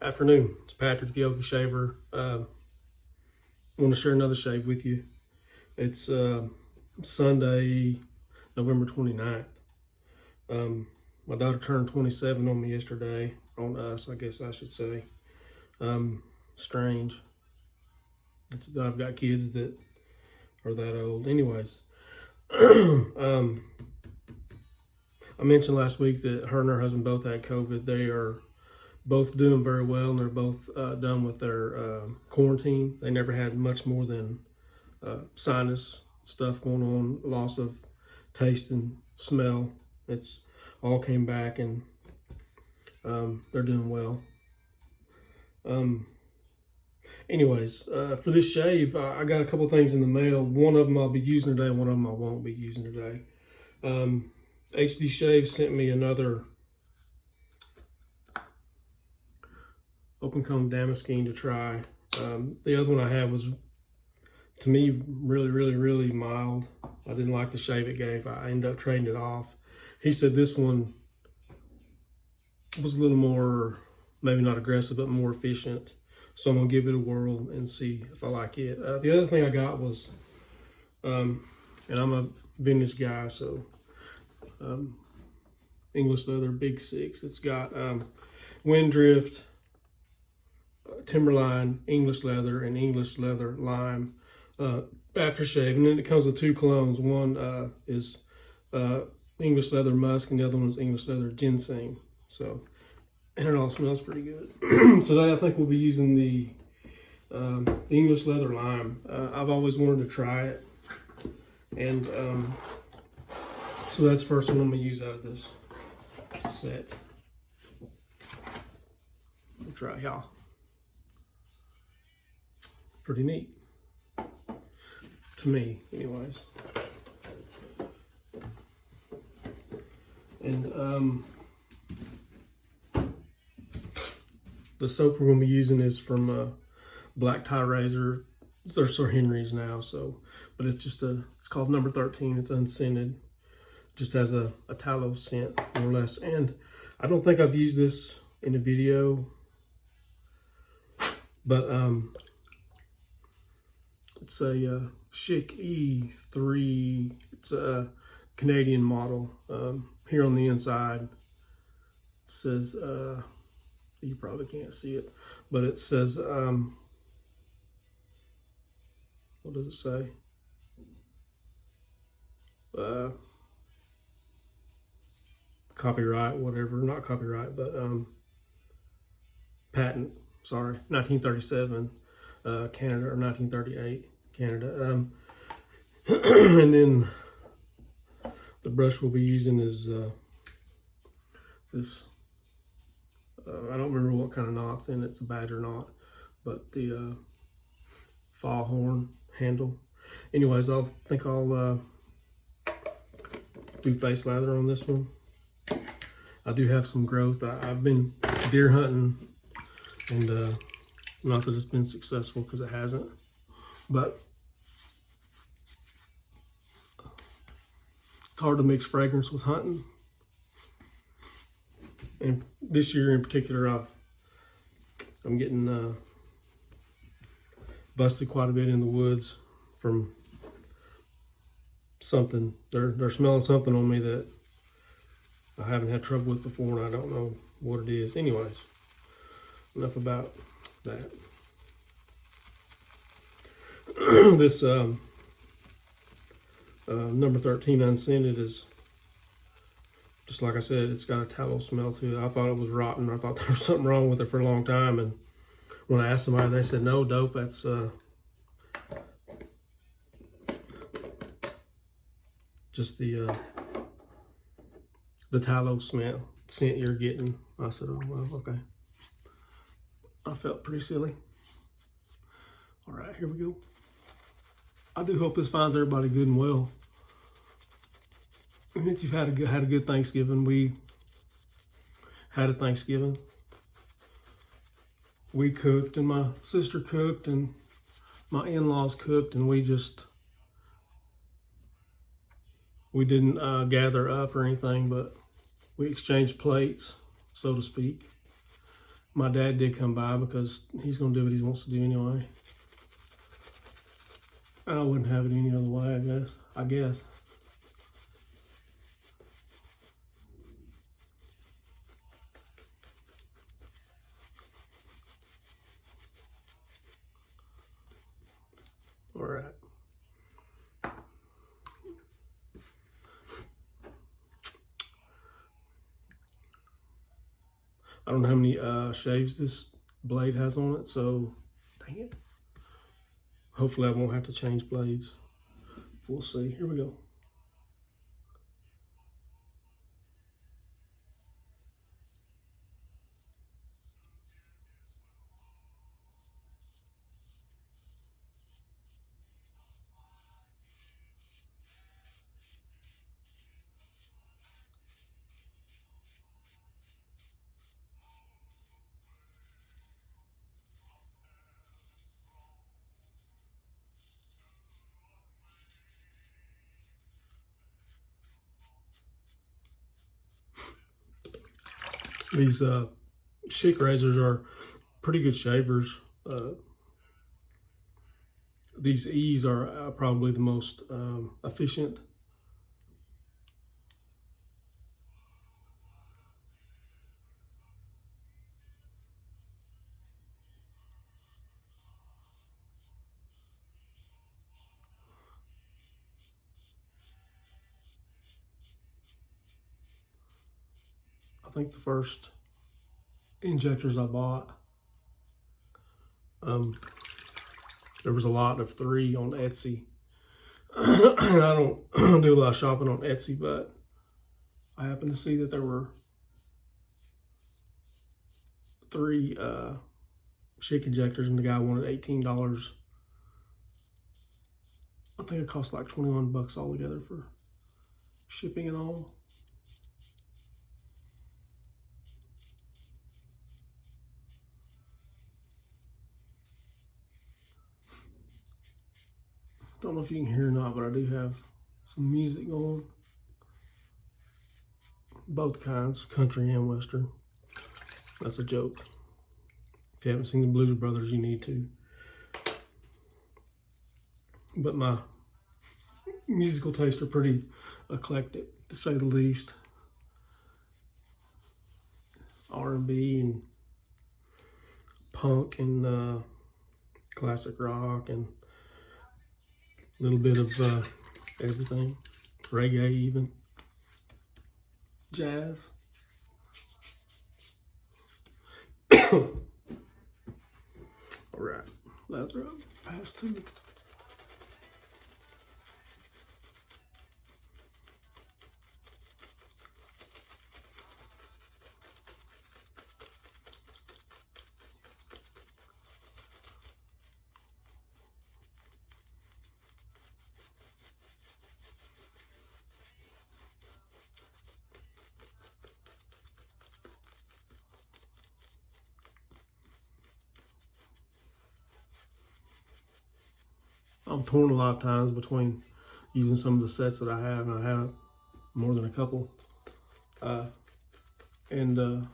Afternoon. It's Patrick the Yogi Shaver. I want to share another shave with you. It's Sunday, November 29th. My daughter turned 27 on me yesterday, on us, I guess I should say. Strange that I've got kids that are that old. Anyways, I mentioned last week that her and her husband both had COVID. They are both doing very well, and they're both done with their quarantine. They never had much more than sinus stuff going on, loss of taste and smell. It's all came back, and they're doing well. Anyways, for this shave, I got a couple things in the mail. One of them I'll be using today, one of them I won't be using today. HD Shave sent me another open comb damascene to try. The other one I had was, to me, really mild. I didn't like the shave it gave. I ended up trading it off. He said this one was a little more, maybe not aggressive, but more efficient. So I'm gonna give it a whirl and see if I like it. The other thing I got was, and I'm a vintage guy, so English leather Big 6. It's got Windrift, Timberline, English leather, and English leather lime aftershave. And then it comes with two colognes. One is English leather musk, and the other one is English leather ginseng. So, and it all smells pretty good. Today I think we'll be using the English leather lime. I've always wanted to try it, and so that's the first one I'm gonna use out of this set. We'll try y'all. Pretty neat, to me, anyways. And the soap we're going to be using is from Black Tie Razor. They're Sir Henry's now, so, but it's just it's called number 13. It's unscented, just has a tallow scent, more or less. And I don't think I've used this in a video, but it's a Schick E3. It's a Canadian model. Here on the inside, it says, you probably can't see it, but it says, what does it say? Copyright, whatever, not copyright, but patent, sorry, 1937, Canada, or 1938. Canada. And then the brush we'll be using is this, I don't remember what kind of knot's in it. It's a badger knot, but the fall horn handle. Anyways, I think I'll do face lather on this one. I do have some growth. I've been deer hunting, and not that it's been successful, because it hasn't, but it's hard to mix fragrance with hunting. And this year in particular, I'm getting busted quite a bit in the woods from something. They're smelling something on me that I haven't had trouble with before, and I don't know what it is. Anyways, enough about that. This number 13 unscented is, just like I said, it's got a tallow smell to it. I thought it was rotten. I thought there was something wrong with it for a long time, and when I asked somebody, they said, no, dope, that's just the tallow scent you're getting. I said, oh, well, okay. I felt pretty silly. All right, here we go. I do hope this finds everybody good and well. And if you've had a good Thanksgiving, we had a Thanksgiving. We cooked, and my sister cooked, and my in-laws cooked, and we didn't gather up or anything, but we exchanged plates, so to speak. My dad did come by because he's going to do what he wants to do anyway. And I wouldn't have it any other way, I guess. All right. I don't know how many shaves this blade has on it, so dang it. Hopefully I won't have to change blades. We'll see. Here we go. These Schick razors are pretty good shavers. These E's are probably the most efficient. I think the first injectors I bought, there was a lot of 3 on Etsy. And I don't do a lot of shopping on Etsy, but I happened to see that there were 3 Schick injectors, and the guy wanted $18. I think it cost like 21 bucks altogether for shipping and all. Don't know if you can hear or not, but I do have some music going. Both kinds, country and western. That's a joke. If you haven't seen the Blues Brothers, you need to. But my musical tastes are pretty eclectic, to say the least. R&B and punk and classic rock and a little bit of everything. Reggae even. Jazz. All right, lather up, pass 2. I'm torn a lot of times between using some of the sets that I have, and I have more than a couple, and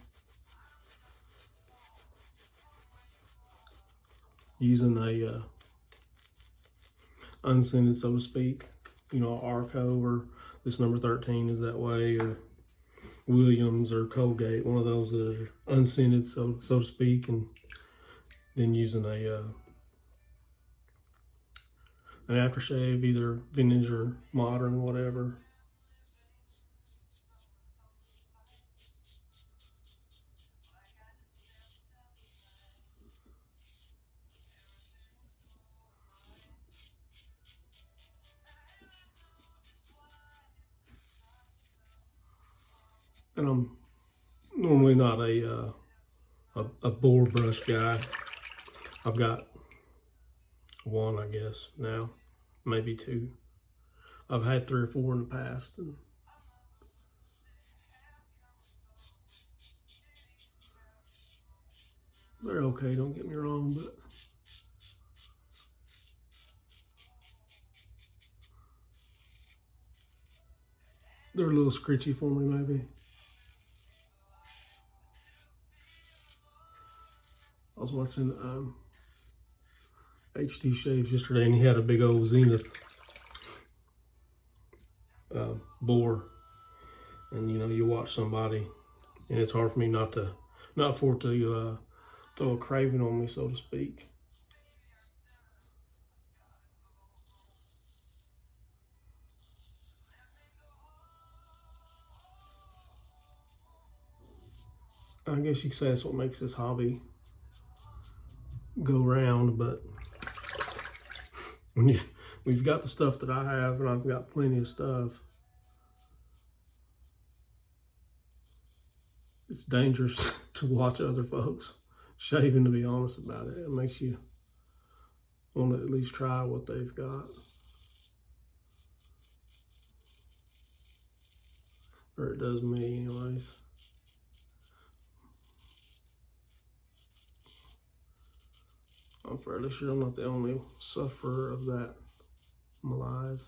using a unscented, so to speak, you know, Arco, or this number 13 is that way, or Williams or Colgate, one of those that are unscented, so to speak, and then using an aftershave, either vintage or modern, whatever. And I'm normally not a board brush guy. I've got 1, I guess, now, maybe 2. I've had 3 or 4 in the past, and they're okay, don't get me wrong, but they're a little scritchy for me, maybe. I was watching HD Shaves yesterday, and he had a big old Zenith bore. And you know, you watch somebody, and it's hard for me not for it to throw a craving on me, so to speak. I guess you could say that's what makes this hobby go round, but when we've got the stuff that I have, and I've got plenty of stuff, it's dangerous to watch other folks shaving, to be honest about it. It makes you want to at least try what they've got. Or it does me anyways. I'm fairly sure I'm not the only sufferer of that malaise.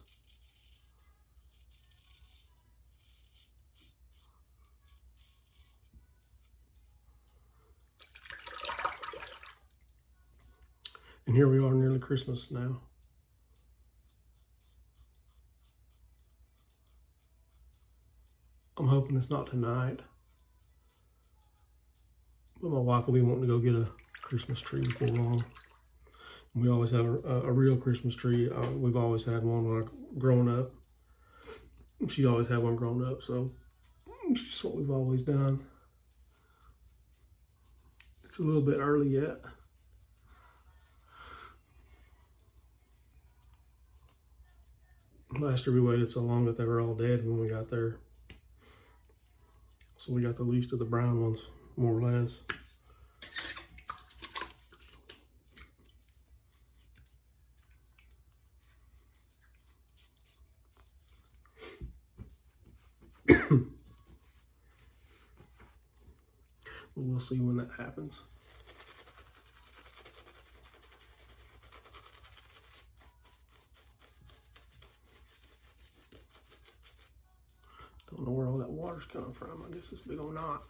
And here we are, nearly Christmas now. I'm hoping it's not tonight. But my wife will be wanting to go get a Christmas tree before long. We always have a real Christmas tree. We've always had one when I've grown up. She always had one growing up, so it's just what we've always done. It's a little bit early yet. Last year we waited so long that they were all dead when we got there. So we got the least of the brown ones, more or less. But we'll see when that happens. Don't know where all that water's coming from. I guess this big old knot.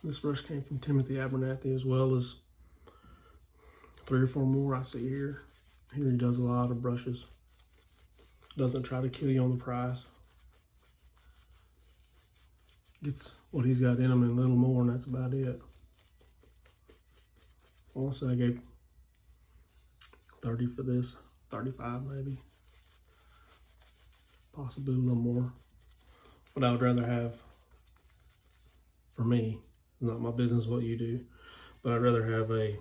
This brush came from Timothy Abernathy, as well as 3 or 4 more I see here. Here he does a lot of brushes. Doesn't try to kill you on the price. Gets what he's got in him and a little more, and that's about it. I want to say I gave 30 for this, 35 maybe. Possibly a little more. But I would rather have, for me, not my business what you do, but I'd rather have a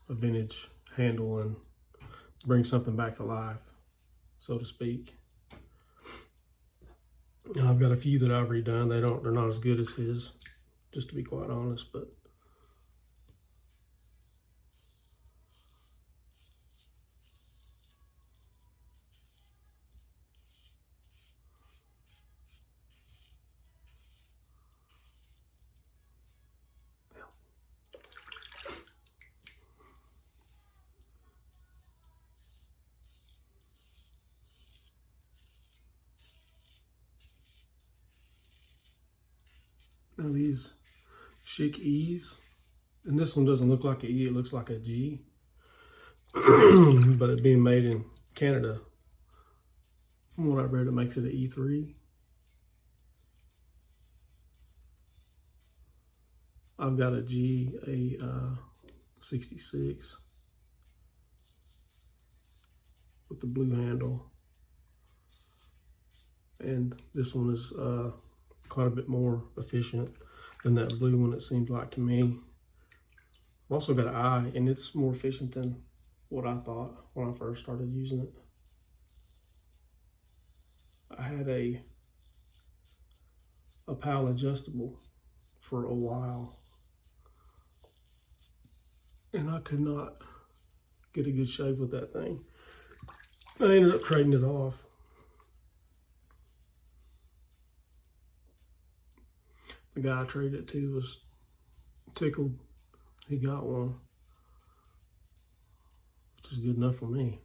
vintage handle and bring something back to life, so to speak. And I've got a few that I've redone. They're not as good as his, just to be quite honest, but now these Schick E's, and this one doesn't look like an E, it looks like a G, but it being made in Canada, from what I've read, it makes it an E3. I've got a G, a 66 with the blue handle, and this one is quite a bit more efficient than that blue one, it seems like to me. I've also got an I, and it's more efficient than what I thought when I first started using it. I had a PAL adjustable for a while, and I could not get a good shave with that thing. I ended up trading it off. The guy I traded it to was tickled. he got one, which is good enough for me.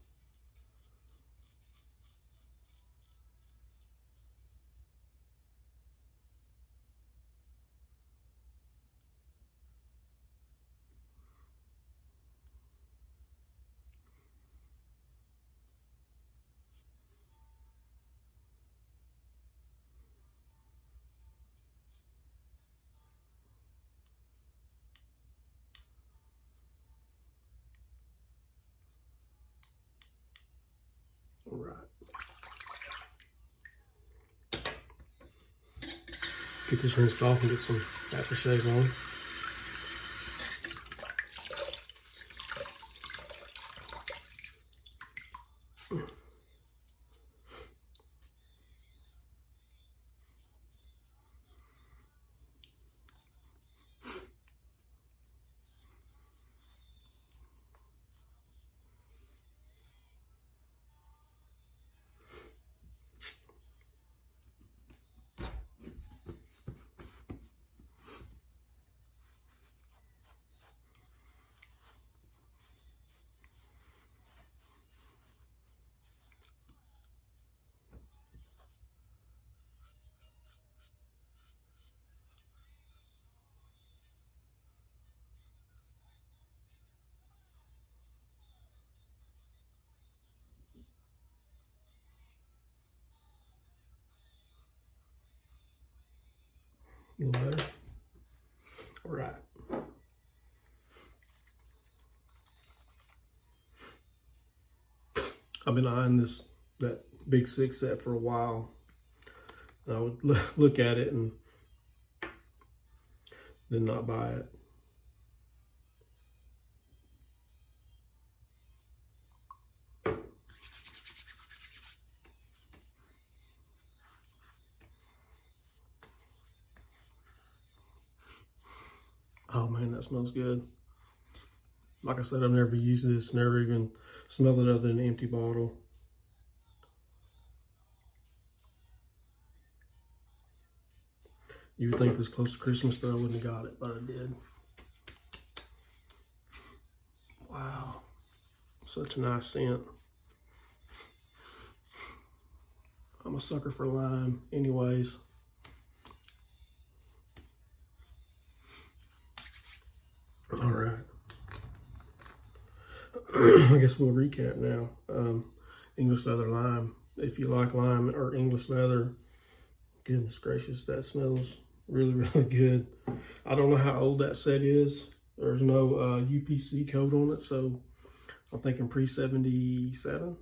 All right. Get this rinsed off and get some aftershave on. A little better. All right. I've been eyeing that big Schick set for a while. I would look at it and then not buy it. Oh man, that smells good. Like I said, I've never used this, never even smelled it other than an empty bottle. You would think this close to Christmas that I wouldn't have got it, but I did. Wow, such a nice scent. I'm a sucker for lime anyways. All right. I guess we'll recap now. English leather lime. If you like lime or English leather, goodness gracious, that smells really, really good. I don't know how old that set is. There's no UPC code on it, so I'm thinking pre-77.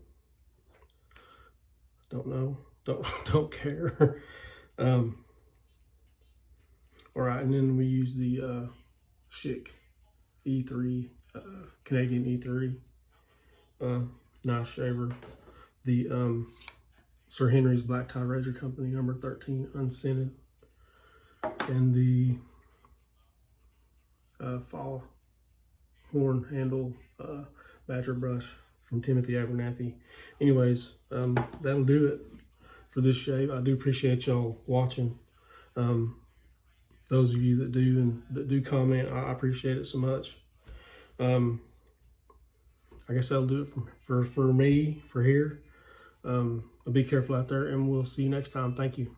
Don't know. Don't care. All right, and then we use the Schick E3, Canadian E3, nice shaver. The Sir Henry's Black Tie Razor Company, number 13, unscented. And the fall horn handle badger brush from Timothy Abernathy. Anyways, that'll do it for this shave. I do appreciate y'all watching. Those of you that do comment, I appreciate it so much. I guess that'll do it for me for here. Be careful out there, and we'll see you next time. Thank you.